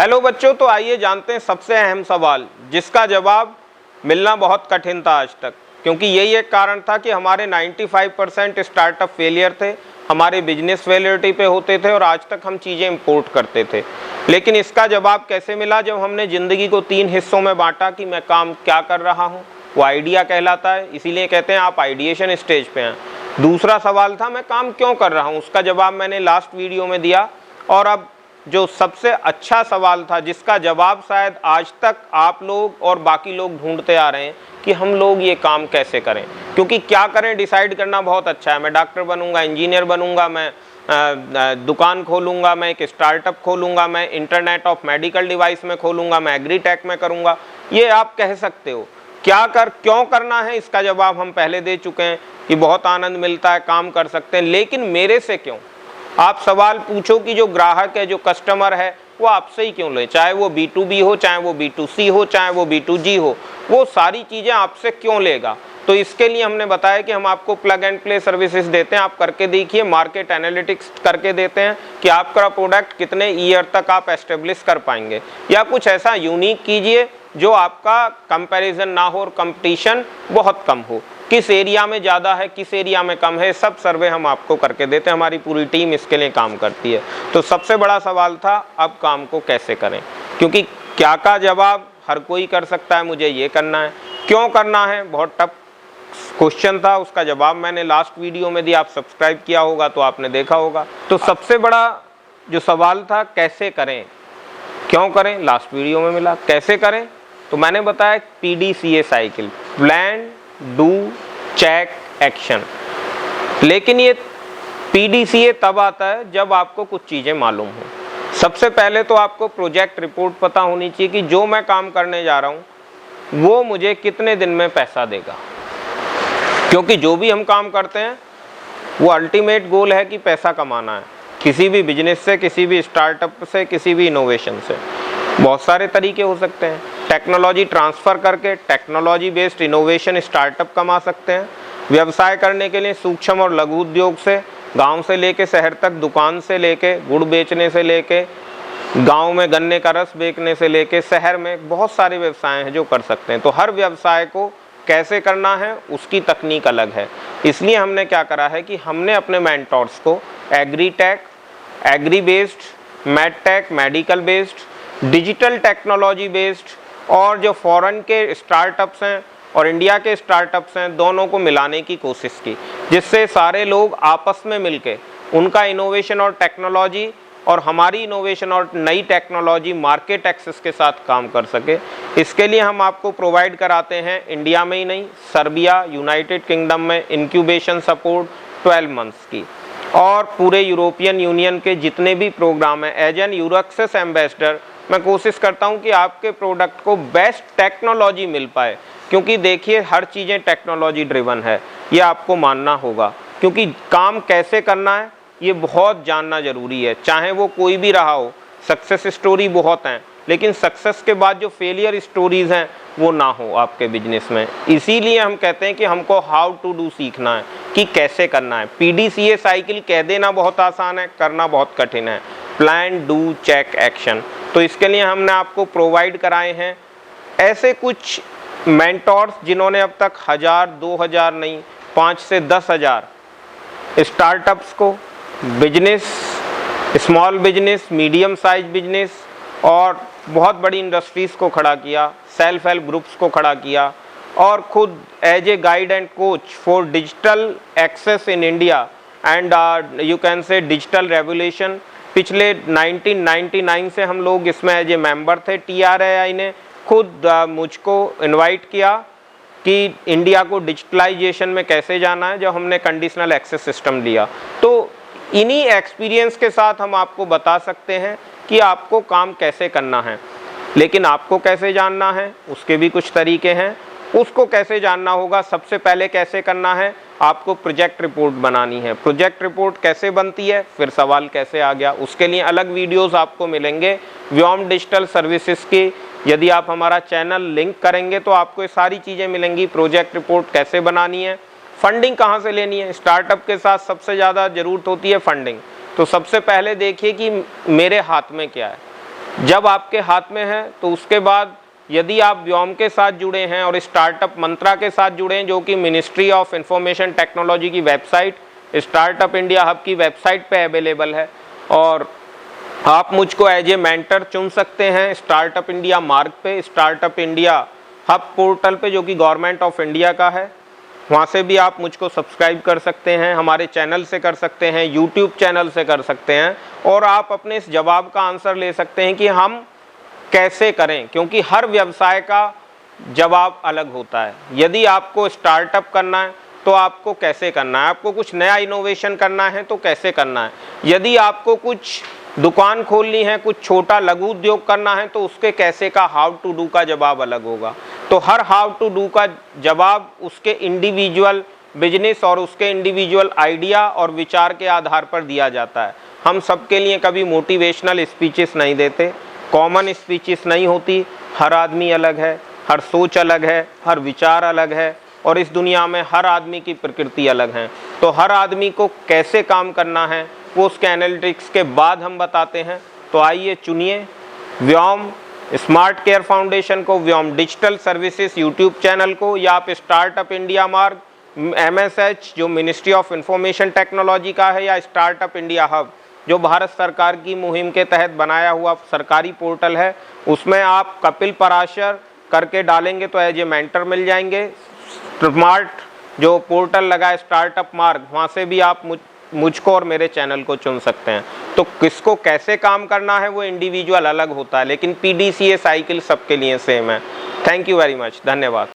Hello बच्चों, तो आइए जानते हैं सबसे अहम सवाल जिसका जवाब मिलना बहुत कठिन था आज तक, क्योंकि यही एक कारण था कि हमारे 95% स्टार्टअप फेलियर थे, हमारे बिजनेस फेलियरिटी पे होते थे और आज तक हम चीज़ें इंपोर्ट करते थे। लेकिन इसका जवाब कैसे मिला? जब हमने ज़िंदगी को 3 हिस्सों में बांटा कि मैं काम क्या कर रहा हूँ, वो आइडिया कहलाता है, इसीलिए कहते हैं आप आइडिएशन स्टेज पे हैं। दूसरा सवाल था मैं काम क्यों कर रहा हूँ, उसका जवाब मैंने लास्ट वीडियो में दिया। और अब जो सबसे अच्छा सवाल था जिसका जवाब शायद आज तक आप लोग और बाकी लोग ढूंढते आ रहे हैं कि हम लोग ये काम कैसे करें, क्योंकि क्या करें डिसाइड करना बहुत अच्छा है। मैं डॉक्टर बनूंगा, इंजीनियर बनूंगा, मैं दुकान खोलूंगा, मैं एक स्टार्टअप खोलूंगा, मैं इंटरनेट ऑफ मेडिकल डिवाइस में खोलूंगा, मैं एग्रीटेक में करूंगा, ये आप कह सकते हो। क्यों करना है इसका जवाब हम पहले दे चुके हैं कि बहुत आनंद मिलता है, काम कर सकते हैं, लेकिन मेरे से क्यों? आप सवाल पूछो कि जो ग्राहक है, जो कस्टमर है, वो आपसे ही क्यों ले, चाहे वो B2B हो, चाहे वो B2C हो, चाहे वो B2G हो, वो सारी चीज़ें आपसे क्यों लेगा? तो इसके लिए हमने बताया कि हम आपको प्लग एंड प्ले सर्विसेज देते हैं, आप करके देखिए, मार्केट एनालिटिक्स करके देते हैं कि आपका प्रोडक्ट कितने ईयर तक आप एस्टेब्लिश कर पाएंगे, या कुछ ऐसा यूनिक कीजिए जो आपका कंपैरिजन ना हो और कंपटीशन बहुत कम हो, किस एरिया में ज़्यादा है, किस एरिया में कम है, सब सर्वे हम आपको करके देते हैं। हमारी पूरी टीम इसके लिए काम करती है। तो सबसे बड़ा सवाल था अब काम को कैसे करें, क्योंकि क्या का जवाब हर कोई कर सकता है, मुझे ये करना है, क्यों करना है बहुत टफ क्वेश्चन था, उसका जवाब मैंने लास्ट वीडियो में दिया। आप सब्सक्राइब किया होगा तो आपने देखा होगा। तो सबसे बड़ा जो सवाल था कैसे करें, क्यों करें, लास्ट वीडियो में मिला। कैसे करें तो मैंने बताया PDCA cycle, plan, do, check, action. लेकिन ये PDCA तब आता है जब आपको कुछ चीज़ें मालूम हो। सबसे पहले तो आपको प्रोजेक्ट रिपोर्ट पता होनी चाहिए कि जो मैं काम करने जा रहा हूँ वो मुझे कितने दिन में पैसा देगा, क्योंकि जो भी हम काम करते हैं वो अल्टीमेट गोल है कि पैसा कमाना है, किसी भी बिजनेस से, किसी भी स्टार्टअप से, किसी भी इनोवेशन से। बहुत सारे तरीके हो सकते हैं। टेक्नोलॉजी ट्रांसफ़र करके टेक्नोलॉजी बेस्ड इनोवेशन स्टार्टअप कमा सकते हैं। व्यवसाय करने के लिए सूक्ष्म और लघु उद्योग से, गांव से लेके शहर तक, दुकान से लेके गुड़ बेचने से लेके, गांव में गन्ने का रस बेचने से लेके शहर में बहुत सारे व्यवसाय हैं जो कर सकते हैं। तो हर व्यवसाय को कैसे करना है उसकी तकनीक अलग है। इसलिए हमने क्या करा है कि हमने अपने मेंटोर्स को agritech, agri based, medtech, medical based, digital technology based और जो फॉरेन के स्टार्टअप्स हैं और इंडिया के स्टार्टअप्स हैं, दोनों को मिलाने की कोशिश की, जिससे सारे लोग आपस में मिलके उनका इनोवेशन और टेक्नोलॉजी और हमारी इनोवेशन और नई टेक्नोलॉजी मार्केट एक्सेस के साथ काम कर सके। इसके लिए हम आपको प्रोवाइड कराते हैं इंडिया में ही नहीं, सर्बिया, यूनाइटेड किंगडम में इंक्यूबेशन सपोर्ट 12 मंथ्स की, और पूरे यूरोपियन यूनियन के जितने भी प्रोग्राम हैं। एज एन यूरोक्सेस एम्बेसडर मैं कोशिश करता हूं कि आपके प्रोडक्ट को बेस्ट टेक्नोलॉजी मिल पाए, क्योंकि देखिए हर चीज़ें टेक्नोलॉजी ड्रिवन है, ये आपको मानना होगा, क्योंकि काम कैसे करना है ये बहुत जानना ज़रूरी है। चाहे वो कोई भी रहा हो, सक्सेस स्टोरी बहुत हैं, लेकिन सक्सेस के बाद जो फेलियर स्टोरीज़ हैं वो ना हो आपके बिजनेस में। इसीलिए हम कहते हैं कि हमको हाउ टू डू सीखना है कि कैसे करना है। PDCA साइकिल कह देना बहुत आसान है, करना बहुत कठिन है। Plan, do, check, action. तो इसके लिए हमने आपको प्रोवाइड कराए हैं ऐसे कुछ मेंटोर्स जिन्होंने अब तक 1000, 2000 नहीं, 5 से 10,000 स्टार्टअप्स को, business, small business, medium size business और बहुत बड़ी इंडस्ट्रीज़ को खड़ा किया, सेल्फ हेल्प ग्रुप्स को खड़ा किया, और खुद as a guide and coach for digital access in India and you can say digital revolution. पिछले 1999 से हम लोग इसमें एज ए मेंबर थे। TRAI ने खुद मुझको इनवाइट किया कि इंडिया को डिजिटलाइजेशन में कैसे जाना है, जब हमने कंडीशनल एक्सेस सिस्टम लिया। तो इन्हीं एक्सपीरियंस के साथ हम आपको बता सकते हैं कि आपको काम कैसे करना है, लेकिन आपको कैसे जानना है उसके भी कुछ तरीके हैं। उसको कैसे जानना होगा, सबसे पहले कैसे करना है, आपको प्रोजेक्ट रिपोर्ट बनानी है। प्रोजेक्ट रिपोर्ट कैसे बनती है, फिर सवाल कैसे आ गया, उसके लिए अलग वीडियोस आपको मिलेंगे व्योम डिजिटल सर्विसेज की। यदि आप हमारा चैनल लिंक करेंगे तो आपको ये सारी चीज़ें मिलेंगी। प्रोजेक्ट रिपोर्ट कैसे बनानी है, फंडिंग कहाँ से लेनी है। स्टार्टअप के साथ सबसे ज़्यादा ज़रूरत होती है फंडिंग। तो सबसे पहले देखिए कि मेरे हाथ में क्या है, जब आपके हाथ में है तो उसके बाद यदि आप व्योम के साथ जुड़े हैं और स्टार्टअप मंत्रा के साथ जुड़े हैं, जो कि मिनिस्ट्री ऑफ इंफॉर्मेशन टेक्नोलॉजी की वेबसाइट स्टार्टअप इंडिया हब की वेबसाइट पे अवेलेबल है, और आप मुझको एज ए मेंटर चुन सकते हैं स्टार्टअप इंडिया मार्ग पे, स्टार्टअप इंडिया हब पोर्टल पे, जो कि गवर्नमेंट ऑफ इंडिया का है। वहाँ से भी आप मुझको सब्सक्राइब कर सकते हैं, हमारे चैनल से कर सकते हैं, यूट्यूब चैनल से कर सकते हैं, और आप अपने इस जवाब का आंसर ले सकते हैं कि हम कैसे करें, क्योंकि हर व्यवसाय का जवाब अलग होता है। यदि आपको स्टार्टअप करना है तो आपको कैसे करना है, आपको कुछ नया इनोवेशन करना है तो कैसे करना है, यदि आपको कुछ दुकान खोलनी है, कुछ छोटा लघु उद्योग करना है तो उसके कैसे का हाउ टू डू का जवाब अलग होगा। तो हर हाउ टू डू का जवाब उसके इंडिविजुअल बिजनेस और उसके इंडिविजुअल आइडिया और विचार के आधार पर दिया जाता है। हम सबके लिए कभी मोटिवेशनल स्पीचेस नहीं देते, कॉमन स्पीचेस नहीं होती। हर आदमी अलग है, हर सोच अलग है, हर विचार अलग है, और इस दुनिया में हर आदमी की प्रकृति अलग है। तो हर आदमी को कैसे काम करना है वो उसके एनालिटिक्स के बाद हम बताते हैं। तो आइए चुनिए व्योम स्मार्ट केयर फाउंडेशन को, व्योम डिजिटल सर्विसेज यूट्यूब चैनल को, या आप स्टार्टअप इंडिया मार्ग MSH जो मिनिस्ट्री ऑफ इंफॉर्मेशन टेक्नोलॉजी का है, या स्टार्टअप इंडिया हब जो भारत सरकार की मुहिम के तहत बनाया हुआ सरकारी पोर्टल है, उसमें आप कपिल पराशर करके डालेंगे तो एज ए मेंटर मिल जाएंगे। स्मार्ट जो पोर्टल लगा है स्टार्टअप मार्ग, वहाँ से भी आप मुझको और मेरे चैनल को चुन सकते हैं। तो किसको कैसे काम करना है वो इंडिविजुअल अलग होता है, लेकिन PDCA साइकिल सबके लिए सेम है। थैंक यू वेरी मच, धन्यवाद।